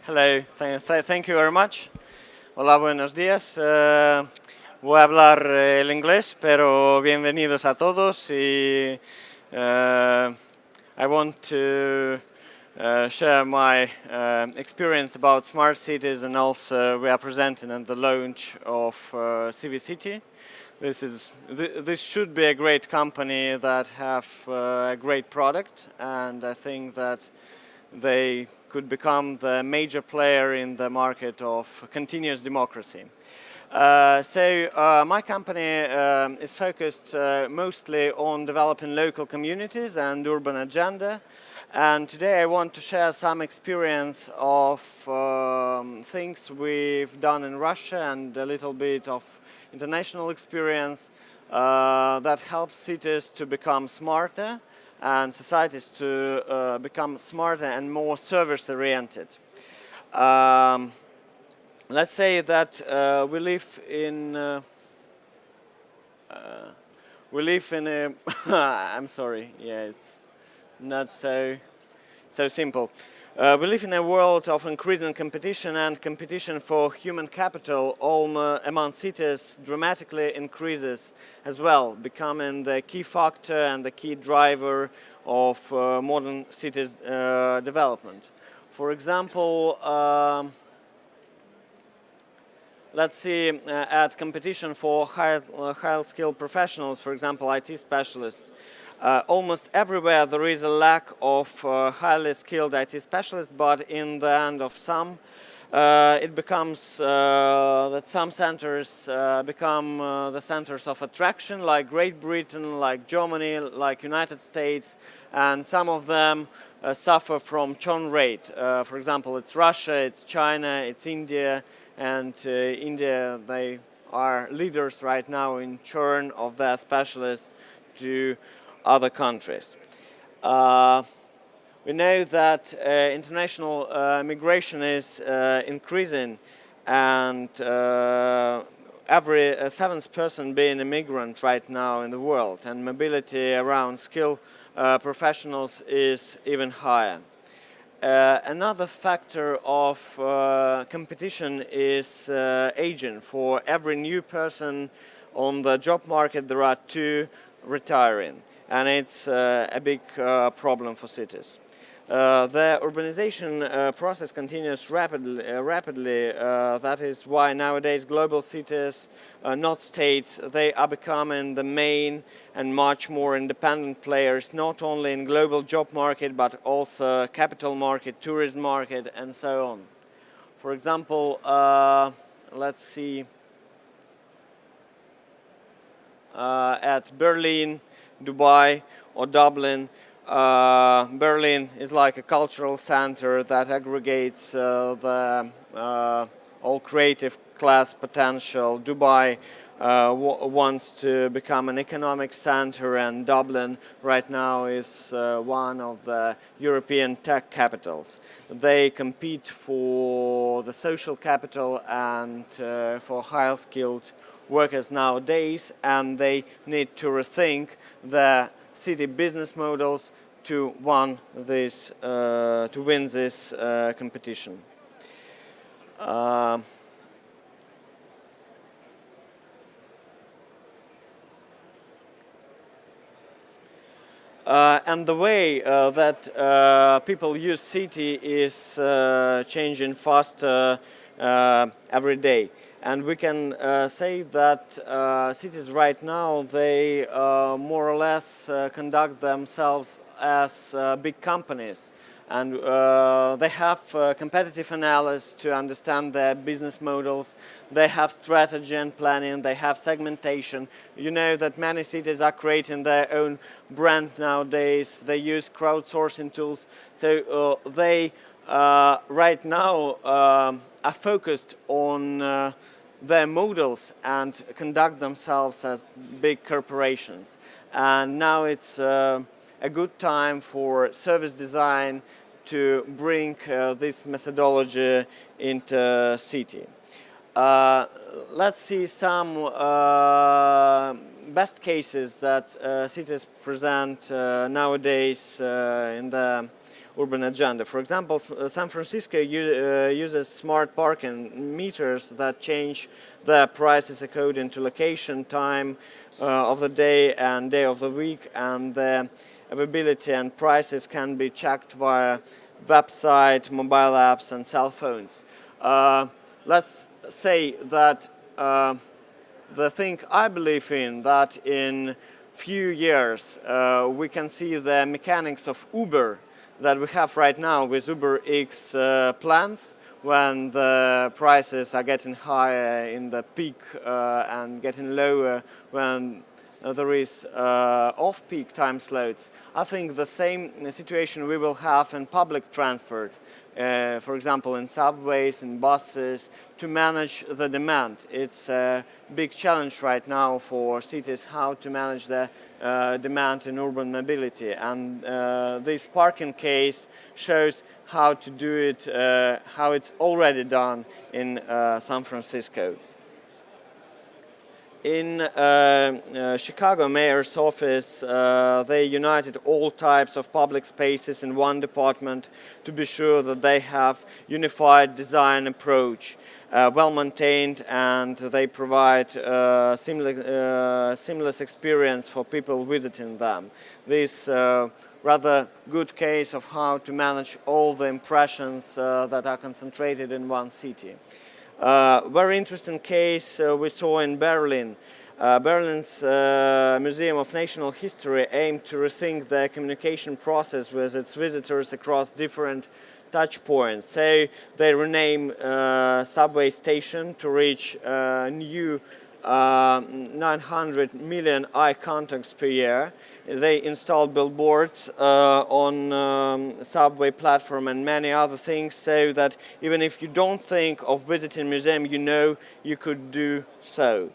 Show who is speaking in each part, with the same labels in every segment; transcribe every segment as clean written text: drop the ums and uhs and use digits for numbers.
Speaker 1: Hello, thank you very much. Hola, buenos días. Voy a hablar el inglés, pero bienvenidos a todos. Y I want to share my experience about smart cities, and also we are presenting at the launch of Civiciti. This should be a great company that have a great product, and I think that they could become the major player in the market of continuous democracy. My company is focused mostly on developing local communities and urban agenda. And today I want to share some experience of things we've done in Russia and a little bit of international experience that helps cities to become smarter and societies to become smarter and more service-oriented. Let's say that we live in a I'm sorry, yeah, it's not so simple. We live in a world of increasing competition, and competition for human capital among cities dramatically increases as well, becoming the key factor and the key driver of modern cities development. For example, let's see at competition for high-skilled professionals, for example, IT specialists. Almost everywhere there is a lack of highly skilled IT specialists, but in the end of some, it becomes that some centers become the centers of attraction, like Great Britain, like Germany, like United States, and some of them suffer from churn rate. For example, it's Russia, it's China, it's India, and India, they are leaders right now in churn of their specialists to other countries. We know that international migration is increasing, and every seventh person being a migrant right now in the world, and mobility around skilled professionals is even higher. Another factor of competition is aging. For every new person on the job market, there are two retiring, and it's a big problem for cities. The urbanization process continues rapidly. That is why nowadays global cities, not states, they are becoming the main and much more independent players, not only in global job market, but also capital market, tourism market, and so on. For example, let's see at Berlin, Dubai, or Dublin. Berlin is like a cultural center that aggregates the all creative class potential. Dubai wants to become an economic center, and Dublin right now is one of the European tech capitals. They compete for the social capital and for highly skilled workers nowadays, and they need to rethink the city business models to win this competition. And the way that people use city is changing faster every day. And we can say that cities right now, they more or less conduct themselves as big companies. And they have competitive analysis to understand their business models. They have strategy and planning. They have segmentation. You know that many cities are creating their own brand nowadays. They use crowdsourcing tools. So they right now are focused on their models and conduct themselves as big corporations. And now it's a good time for service design to bring this methodology into city. Let's see some best cases that cities present nowadays in the urban agenda. For example, San Francisco uses smart parking meters that change the prices according to location, time of the day and day of the week, and the availability and prices can be checked via website, mobile apps and cell phones. Let's say that the thing I believe in, that in few years we can see the mechanics of Uber that we have right now with Uber X plans, when the prices are getting higher in the peak and getting lower when there is off-peak time slots. I think the same situation we will have in public transport, for example in subways, in buses, to manage the demand. It's a big challenge right now for cities how to manage the demand in urban mobility, and this parking case shows how to do it, how it's already done in San Francisco. In Chicago Mayor's office, they united all types of public spaces in one department to be sure that they have unified design approach, well maintained, and they provide seamless experience for people visiting them. This rather good case of how to manage all the impressions that are concentrated in one city. Very interesting case we saw in Berlin. Berlin's Museum of National History aimed to rethink the communication process with its visitors across different touch points. So they rename subway station to reach new 900 million eye contacts per year. They installed billboards on subway platform and many other things, so that even if you don't think of visiting museum, you know you could do so.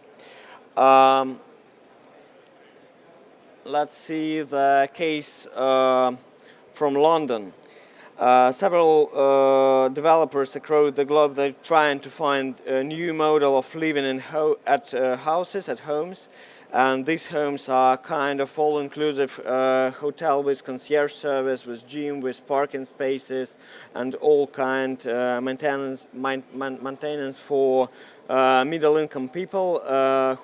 Speaker 1: Let's see the case from London. Several developers across the globe, they're trying to find a new model of living in houses, at homes. And these homes are kind of all-inclusive hotel with concierge service, with gym, with parking spaces, and all kind maintenance for middle-income people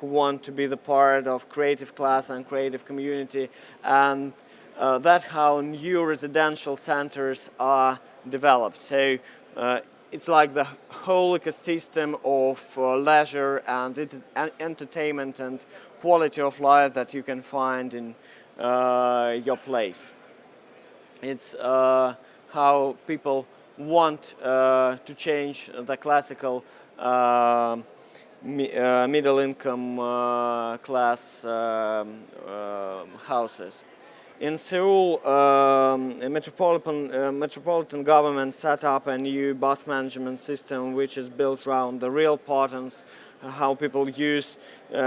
Speaker 1: who want to be the part of creative class and creative community. And that's how new residential centers are developed. So it's like the whole ecosystem of leisure and entertainment and quality of life that you can find in your place. It's how people want to change the classical middle-income class houses. In Seoul, a metropolitan government set up a new bus management system which is built around the real patterns, how people use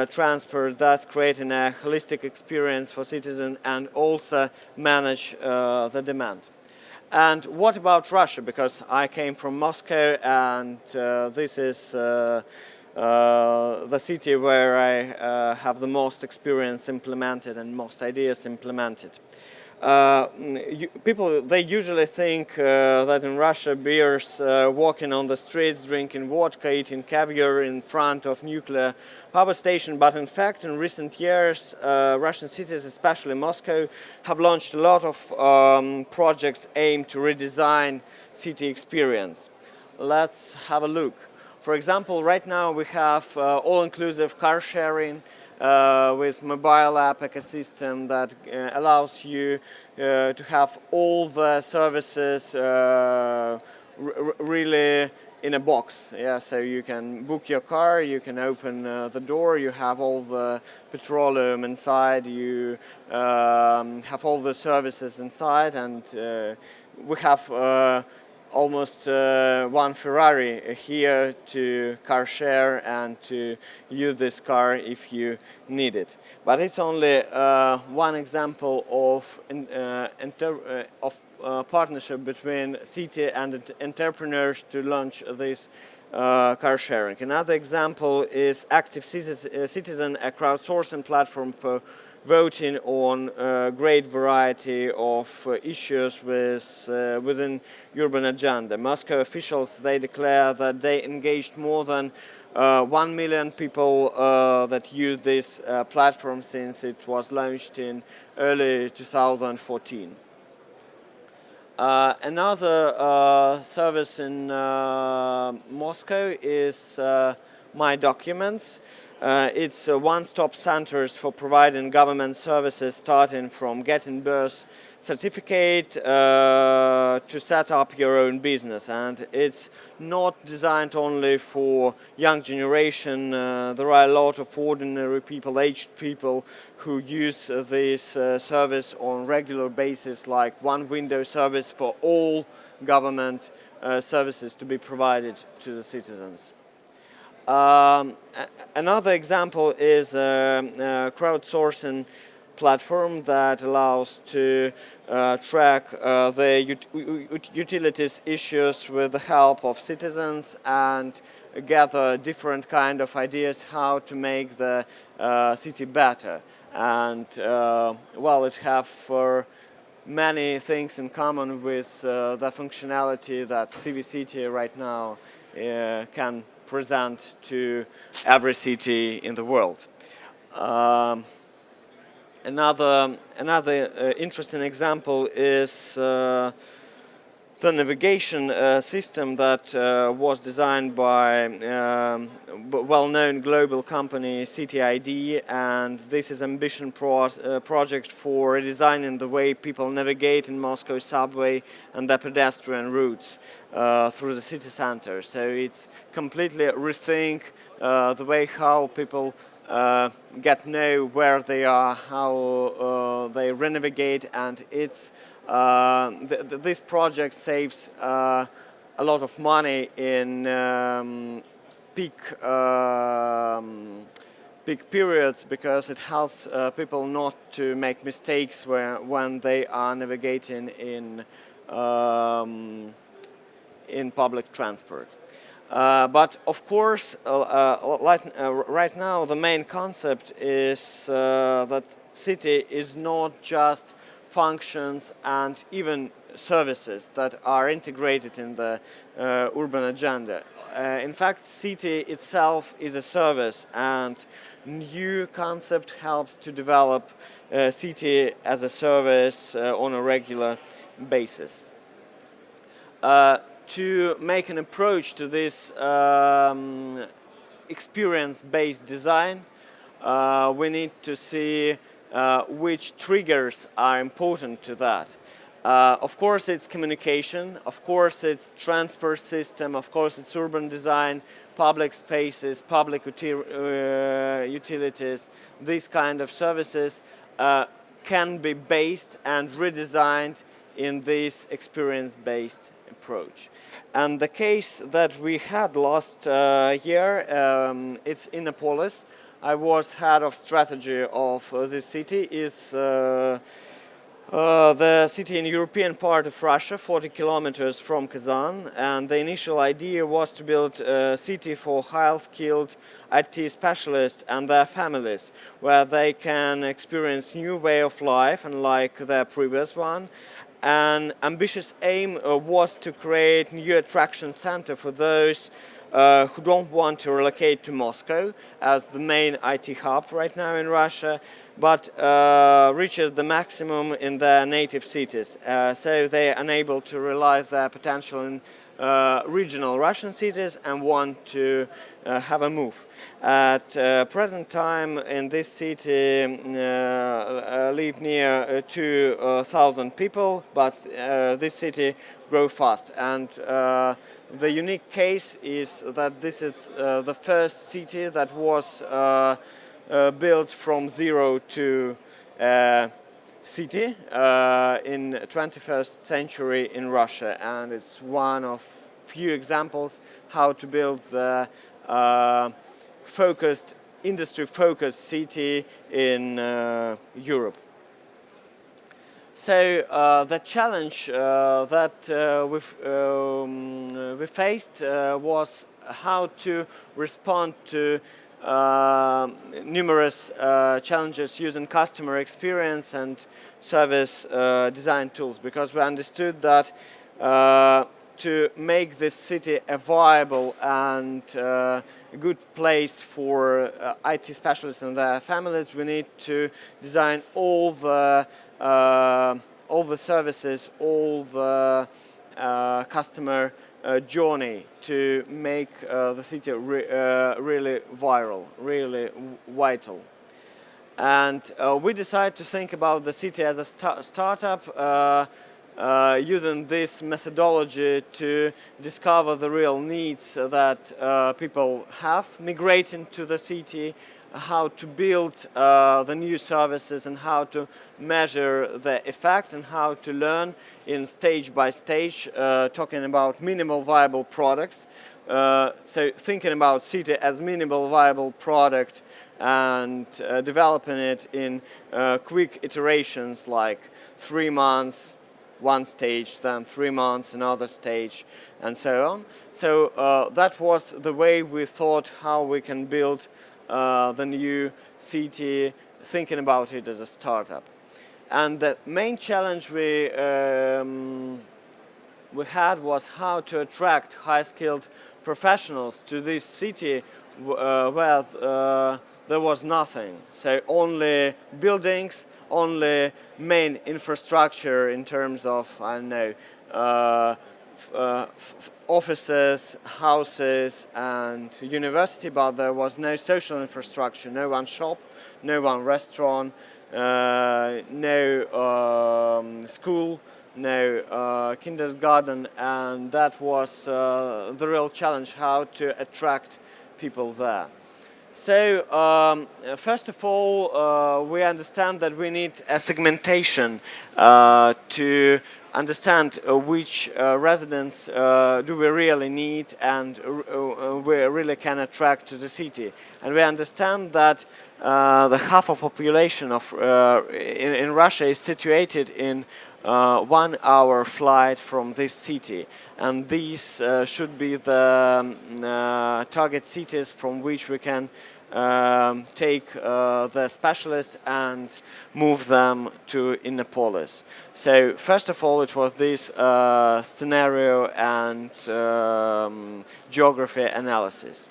Speaker 1: transport, thus creating a holistic experience for citizens and also manage the demand. And what about Russia? Because I came from Moscow, and this is the city where I have the most experience implemented and most ideas implemented. People, they usually think that in Russia bears walking on the streets, drinking vodka, eating caviar in front of nuclear power station, but in fact in recent years Russian cities, especially Moscow, have launched a lot of projects aimed to redesign city experience. Let's have a look. For example, right now we have all-inclusive car sharing with mobile app ecosystem that allows you to have all the services really in a box. Yeah, so you can book your car, you can open the door, you have all the petroleum inside, you have all the services inside, and we have almost one Ferrari here to car share and to use this car if you need it. But it's only one example of partnership between city and entrepreneurs to launch this car sharing. Another example is Active Citizen, a crowdsourcing platform for voting on a great variety of issues within urban agenda. Moscow officials, they declare that they engaged more than 1 million people that use this platform since it was launched in early 2014. Another service in Moscow is My Documents. It's a one-stop centers for providing government services, starting from getting birth certificate to set up your own business. And it's not designed only for young generation. There are a lot of ordinary people, aged people, who use this service on regular basis, like one window service for all government services to be provided to the citizens. Another example is a crowdsourcing platform that allows to track the utilities issues with the help of citizens and gather different kind of ideas how to make the city better. And well, it have many things in common with the functionality that Civiciti right now can present to every city in the world. Another interesting example is the navigation system that was designed by well-known global company CityID, and this is ambition project for redesigning the way people navigate in Moscow subway and the pedestrian routes through the city center. So it's completely rethink the way how people get know where they are, how they renavigate, and it's this project saves a lot of money in peak periods, because it helps people not to make mistakes when they are navigating in public transport. But of course, right now the main concept is that city is not just functions and even services that are integrated in the urban agenda. In fact, city itself is a service, and new concept helps to develop city as a service on a regular basis. To make an approach to this experience-based design, we need to see which triggers are important to that. Of course it's communication, of course it's transport system, of course it's urban design, public spaces, public utilities. These kind of services can be based and redesigned in this experience-based approach. And the case that we had last year, it's in Innopolis. I was head of strategy of this city. It's the city in the European part of Russia, 40 kilometers from Kazan. And the initial idea was to build a city for highly skilled IT specialists and their families, where they can experience new way of life, unlike their previous one. An ambitious aim was to create a new attraction center for those who don't want to relocate to Moscow as the main IT hub right now in Russia, but reach the maximum in their native cities. So they are unable to realize their potential in regional Russian cities and want to have a move. At present time in this city live near 2,000 people, but this city grows fast. And the unique case is that this is the first city that was built from zero to city in 21st century in Russia, and it's one of few examples how to build the focused, industry-focused city in Europe. So the challenge that we faced was how to respond to numerous challenges using customer experience and service design tools, because we understood that to make this city a viable and good place for IT specialists and their families, we need to design all the services, all the customer journey to make the city really viral, really vital. And we decided to think about the city as a startup, using this methodology to discover the real needs that people have migrating to the city, how to build the new services and how to measure the effect, and how to learn in stage by stage, talking about minimal viable products. So thinking about city as minimal viable product and developing it in quick iterations, like 3 months, one stage, then 3 months, another stage, and so on. So that was the way we thought how we can build the new city, thinking about it as a startup. And the main challenge we had was how to attract high-skilled professionals to this city where there was nothing. So only buildings, only main infrastructure in terms of, I don't know, offices, houses, and university, but there was no social infrastructure, no one shop, no one restaurant, no school, no kindergarten, and that was the real challenge, how to attract people there. So first of all, we understand that we need a segmentation to understand which residents do we really need and we really can attract to the city. And we understand that the half of population of in Russia is situated in 1 hour flight from this city, and these should be the target cities from which we can take the specialists and move them to Innopolis. So first of all, it was this scenario and geography analysis.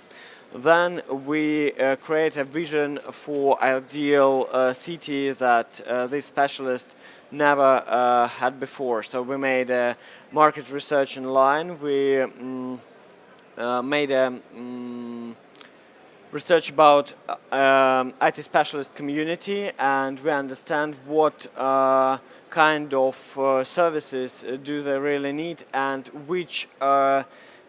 Speaker 1: Then we create a vision for ideal city that these specialists never had before. So we made a market research online. We made a research about IT specialist community, and we understand what kind of services do they really need and which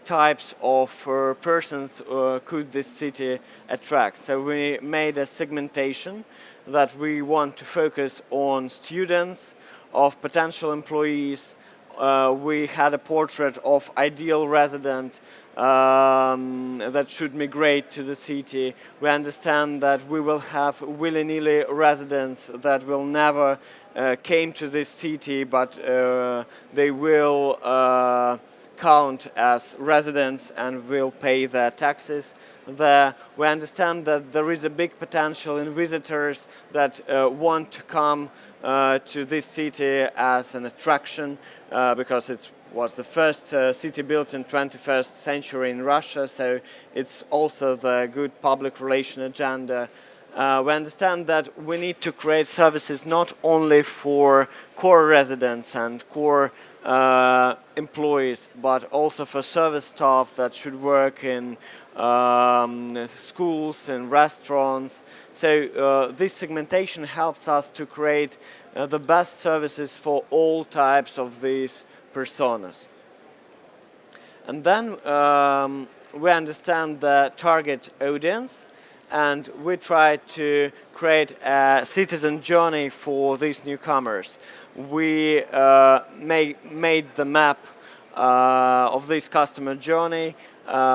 Speaker 1: types of persons could this city attract. So we made a segmentation that we want to focus on students, of potential employees. We had a portrait of ideal resident that should migrate to the city. We understand that we will have willy-nilly residents that will never came to this city, but they will count as residents and will pay their taxes there. We understand that there is a big potential in visitors that want to come to this city as an attraction because it was the first city built in 21st century in Russia, so it's also the good public relation agenda. We understand that we need to create services not only for core residents and core employees, but also for service staff that should work in schools and restaurants. So this segmentation helps us to create the best services for all types of these personas. And then we understand the target audience, and we try to create a citizen journey for these newcomers. We made the map of this customer journey,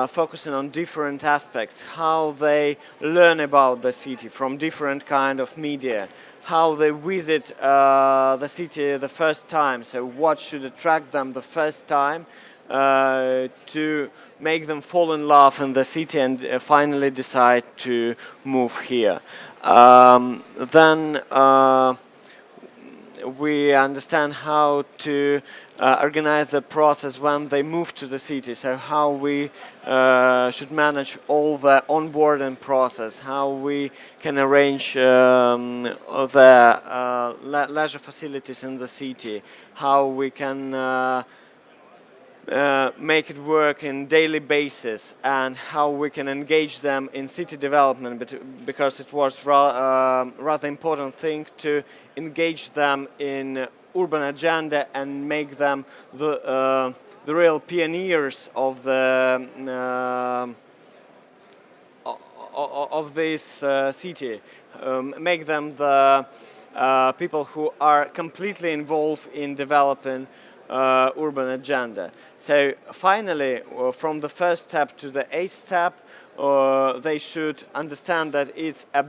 Speaker 1: focusing on different aspects, how they learn about the city from different kind of media, how they visit the city the first time, so what should attract them the first time to make them fall in love in the city and finally decide to move here. Then we understand how to organize the process when they move to the city. So how we should manage all the onboarding process, how we can arrange the leisure facilities in the city, how we can make it work in daily basis, and how we can engage them in city development, because it was rather important thing to engage them in urban agenda and make them the real pioneers of this city, make them the people who are completely involved in developing urban agenda. So finally, from the first step to the eighth step, they should understand that it's a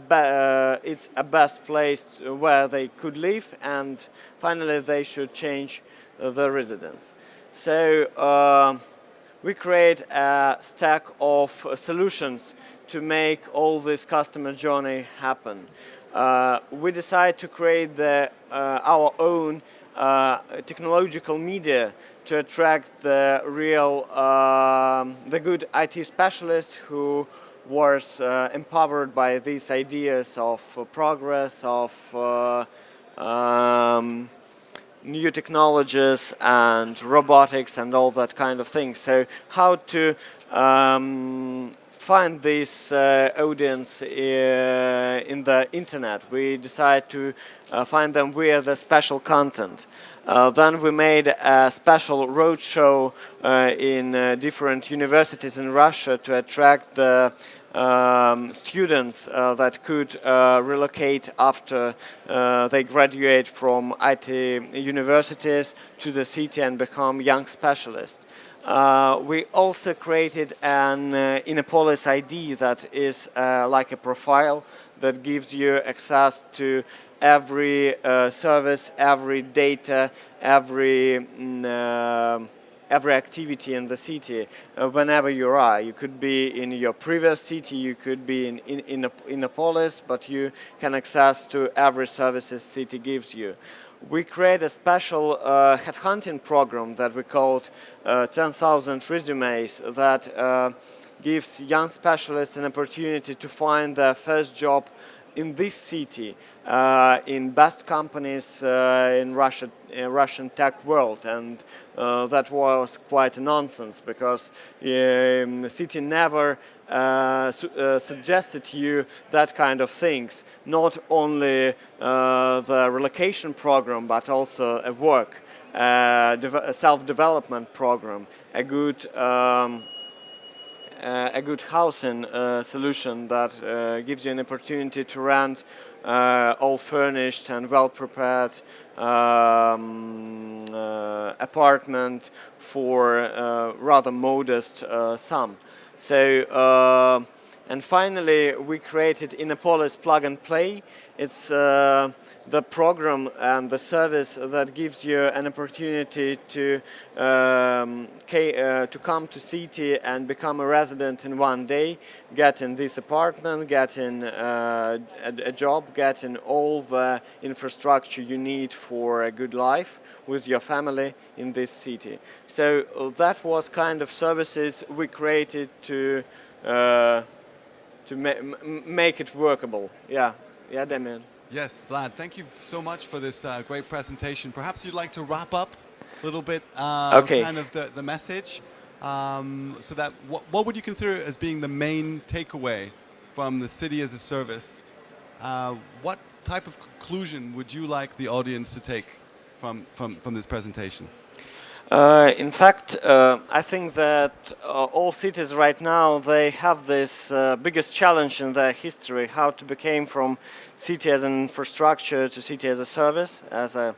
Speaker 1: best place where they could live, and finally they should change the residence. So we create a stack of solutions to make all this customer journey happen. We decide to create our own technological media to attract the good IT specialists who was empowered by these ideas of progress, of new technologies and robotics and all that kind of thing. So how to find this audience in the internet? We decide to find them via the special content. Then we made a special roadshow in different universities in Russia to attract the students that could relocate after they graduate from IT universities to the city and become young specialists. We also created an Innopolis ID that is like a profile that gives you access to every service, every data, every activity in the city whenever you are. You could be in your previous city, you could be in Innopolis, but you can access to every service the city gives you. We create a special headhunting program that we called 10,000 Resumes that gives young specialists an opportunity to find their first job in this city, in best companies in Russian tech world, and that was quite a nonsense, because the city never suggested you that kind of things. Not only the relocation program, but also a work, a self-development program, a good housing solution that gives you an opportunity to rent all furnished and well-prepared apartment for rather modest sum. So, and finally, we created Innopolis Plug and Play. It's the program and the service that gives you an opportunity to come to city and become a resident in one day, get in this apartment, get in a job, get in all the infrastructure you need for a good life with your family in this city. So that was kind of services we created to make it workable. Yeah, Damien.
Speaker 2: Yes, Vlad, thank you so much for this great presentation. Perhaps you'd like to wrap up a little bit kind of the message. So that what would you consider as being the main takeaway from the City as a Service? What type of conclusion would you like the audience to take from this presentation?
Speaker 1: In fact, I think that all cities right now, they have this biggest challenge in their history, how to become from city as an infrastructure to city as a service, as a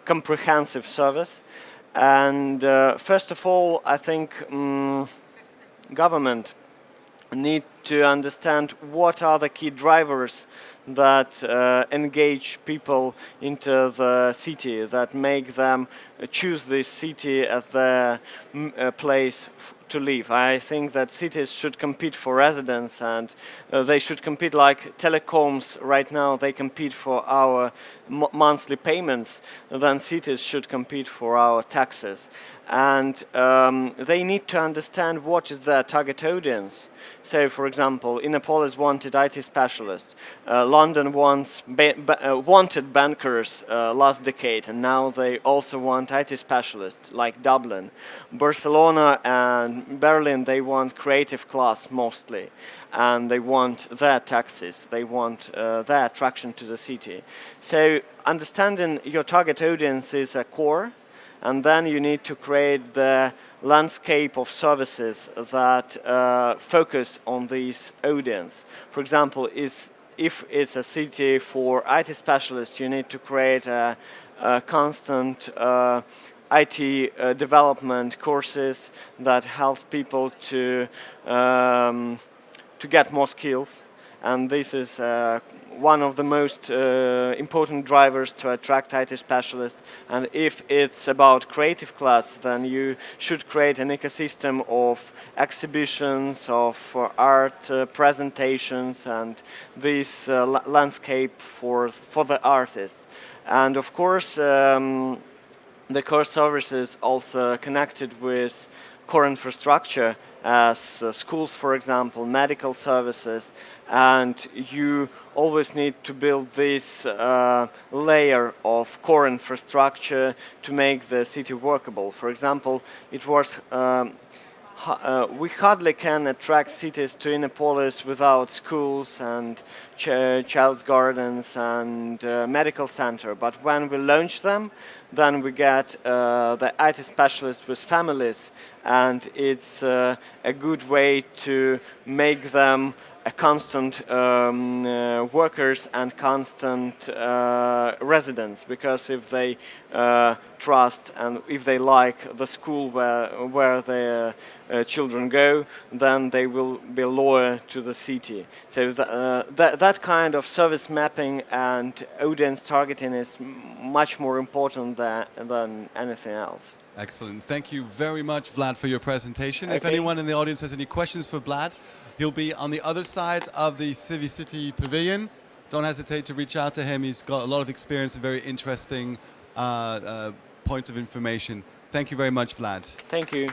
Speaker 1: comprehensive service. And first of all, I think government need to understand what are the key drivers that engage people into the city, that make them choose this city as the place to live. I think that cities should compete for residents, and they should compete like telecoms right now. They compete for our monthly payments. Then cities should compete for our taxes. And they need to understand what is their target audience. So, for example, Innopolis wanted IT specialists. London wanted bankers last decade, and now they also want IT specialists, like Dublin. Barcelona and Berlin, they want creative class mostly, and they want their taxes, they want their attraction to the city. So, understanding your target audience is a core. And then you need to create the landscape of services that focus on this audience. For example, if it's a city for IT specialists, you need to create a constant IT development courses that help people to get more skills. And this is one of the most important drivers to attract IT specialists. And if it's about creative class, then you should create an ecosystem of exhibitions, of art presentations, and this landscape for the artists. And of course, the core services also connected with core infrastructure, as schools, for example, medical services, and you always need to build this layer of core infrastructure to make the city workable. For example, we hardly can attract cities to Innopolis without schools and child's gardens and medical center. But when we launch them, then we get the IT specialists with families, and it's a good way to make them a constant workers and constant residents, because if they trust and if they like the school where their children go, then they will be loyal to the city. So that kind of service mapping and audience targeting is much more important than anything else.
Speaker 2: Excellent. Thank you very much, Vlad, for your presentation.
Speaker 1: Okay.
Speaker 2: If anyone in the audience has any questions for Vlad, he'll be on the other side of the Civiciti pavilion. Don't hesitate to reach out to him. He's got a lot of experience, a very interesting point of information. Thank you very much, Vlad.
Speaker 1: Thank you.